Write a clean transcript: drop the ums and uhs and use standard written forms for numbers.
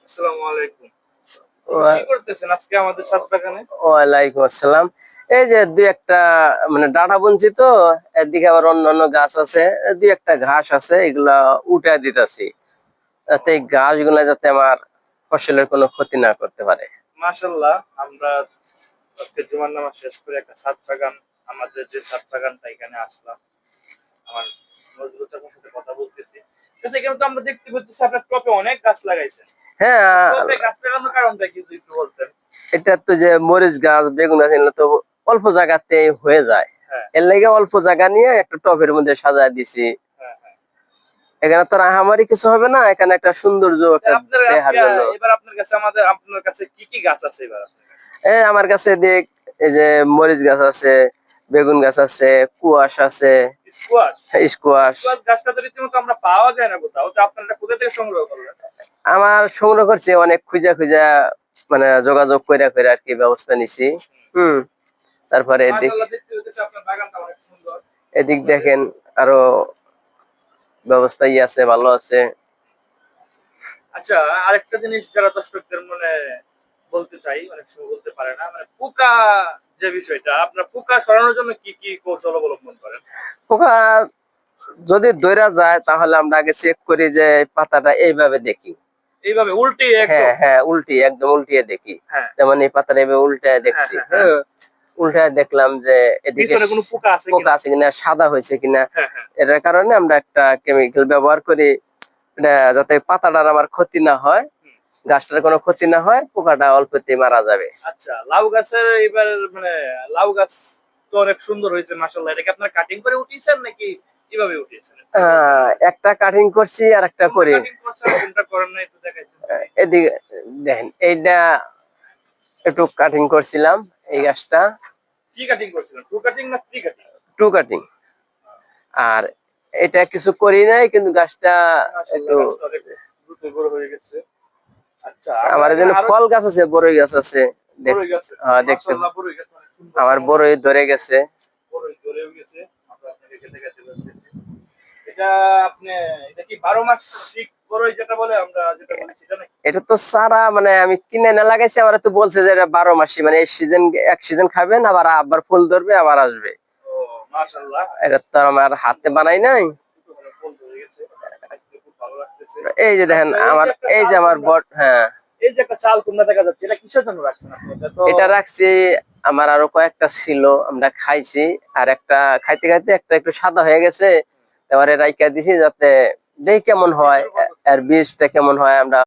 আসসালামু আলাইকুম। কি ওয়া- করতেছেন আজকে আমাদের ছাদ বাগানে? ওয়ালাইকুম আসসালাম। এই যে দুই একটা মানে ডাঁটা বুনছি তো, এদিকে আবার অন্যান্য গাছ আছে, দুই একটা ঘাস আছে, এগুলা উঠে দিতেছি যাতে এই ঘাসগুলা যাতে আমার ফসলের কোনো ক্ষতি না করতে পারে। মাশাআল্লাহ, আমরা আজকে জুমার নামাজ শেষ করে একটা ছাদ বাগান, আমাদের যে ছাদ বাগানটা এখানে আসলাম। আমার নজরুল চাচার সাথে কথা বলতেছি। আচ্ছা, এখানে তো আমরা দেখতে পাচ্ছি আপনার টবে অনেক গাছ লাগাইছেন। হ্যাঁ, টবে গাছ লাগানোর কারণটা কি যদি একটু বলতেন? এটা তো যে মরিচ গাছ বেগুন গাছ এগুলো তো অল্প জায়গাতে হয়ে যায়। হ্যাঁ, এর লেগে অল্প জায়গা নিয়ে একটা টবের মধ্যে সাজায় দিছি। হ্যাঁ, হ্যাঁ। এখানে তো আহামরি কিছু হবে না, এখানে একটা সৌন্দর্য তা একটা আপনার দেখার আজকে জন্য। এবার আপনার কাছে কি কি গাছ আছে এবার আপনার কাছে? আমার কাছে দেখ, এই যে মরিচ গাছ আছে, বেগুন গাছ আছে, কুয়াশ আছে, স্কোয়াশ। স্কোয়াশ। স্কোয়াশ গাছটা তো রীতিমতো আমরা পাওয়া যায় না কোথাও। তো আপনারা কোথা থেকে সংগ্রহ করলেন? আমার সংগ্রহ করছি অনেক খুঁজা খুঁজা, মানে যোগাযোগ কইরা কইরা আর কি ব্যবস্থা নিছি। হুম। তারপরে এদিক মাশাআল্লাহ, দেখতে হইতেছে আপনার বাগানটা অনেক সুন্দর। এদিক দেখেন, আরো ব্যবস্থা আছে, ভালো আছে। আচ্ছা, আরেকটা জিনিস যারা দর্শকদের মনে বলতে চাই, অনেক সময় বলতে পারে না, মানে পোকা যে বিষয়টা, আপনার পোকা সরানোর জন্য কি কি কৌশল অবলম্বন করেন? পোকা যদি ধরা যায় তাহলে আমরা আগে চেক করি যে পাতাটা এইভাবে দেখি। এইভাবে উল্টে হ্যাঁ একদম। হ্যাঁ, একদম উল্টিয়ে দেখি। হ্যাঁ, যেমন এই পাতাটা এভাবে উল্টায় হ্যাঁ, দেখছি। হ্যাঁ, হ্যাঁ। হ্যাঁ, উল্টায় দেখলাম যে এদিকে পিছনে কোনো পোকা আছে পোকা কিনা? আছে কিনা, সাদা হয়েছে কিনা। হ্যাঁ, হ্যাঁ। এটার কারণে আমরা একটা কেমিক্যাল ব্যবহার করি, এটা যাতে পাতাটার আমার ক্ষতি না হয়, হুম। গাছটার কোনো ক্ষতি না হয়, পোকাটা অল্পতেই মারা যাবে। আচ্ছা, লাউ গাছের এবার মানে লাউ গাছ তো অনেক সুন্দর হয়েছে মাশাআল্লাহ। এটা কি আপনারা কাটিং করে উঠিয়েছেন নাকি কিভাবে উঠিয়েছেন? একটু বলবেন আমাদের? একটা কাটিং করছি আর একটা কোনটা করি। কাটিং করছেন, কোনটা করেন নাই একটু দেখাইতেন যদি? এদিকে দেখেন, এইটা একটু কাটিং করছিলাম, এই গাছটা কি কাটিং করছিলেন? টু কাটিং না থ্রি কাটিং? Two cutting. আর এটা কিছু করি নাই, কিন্তু গাছটা মাশাআল্লাহ, একটু গাছটা অনেক দ্রুত বড় হয়ে গেছে। আচ্ছা, আমরা আমার এখানে এখানে আরো ফল গাছ আছে, বড়ই গাছ আছে। বড়ই গাছে। দেখতে মাশাআল্লাহ, বড়ই গাছ অনেক সুন্দর আমার চমৎকার। বড়ই ধরে গেছে। বড়ই ধরেও গেছে। আমরা আপনাকে দেখাতে পারতেছি। এটা আপনি এটা কি ১২ মাসিক বড়ই যেটা বলে আমরা যেটা বলি সেটা নাকি? এটা তো সারা, মানে আমি কিনে না লাগাইছি, আমার তো বলছে যে এটা 12 মাসি, মানে এই সিজন এক সিজন খাবেন, আবার আবার ফুল ধরবে, আবার আসবে। ও মাশাআল্লাহ। এটা তো আমার হাতে বানাই নাই। দুটো হলো ফুল ধরে গেছে। দেখতে খুব ভালো লাগতেছে। এই যে দেখেন আচ্ছা, আমার, এই যে আমার বট, হ্যাঁ, এই যে একটা চাল কুমড়া দেখা যাচ্ছে, এটা কিসের জন্য রাখছেন আপনি? এটা তো এটা রাখছি। আমার আরো কয়েকটা ছিল, আমরা খাইছি। আর একটা খাইতে খাইতে একটা একটু সাদা হয়ে গেছে, এবারে রাইখা দিছি যাতে দেখি কেমন হয়, বীজের উপর করতে আর পারেন। বীজটা কেমন হয় আমরা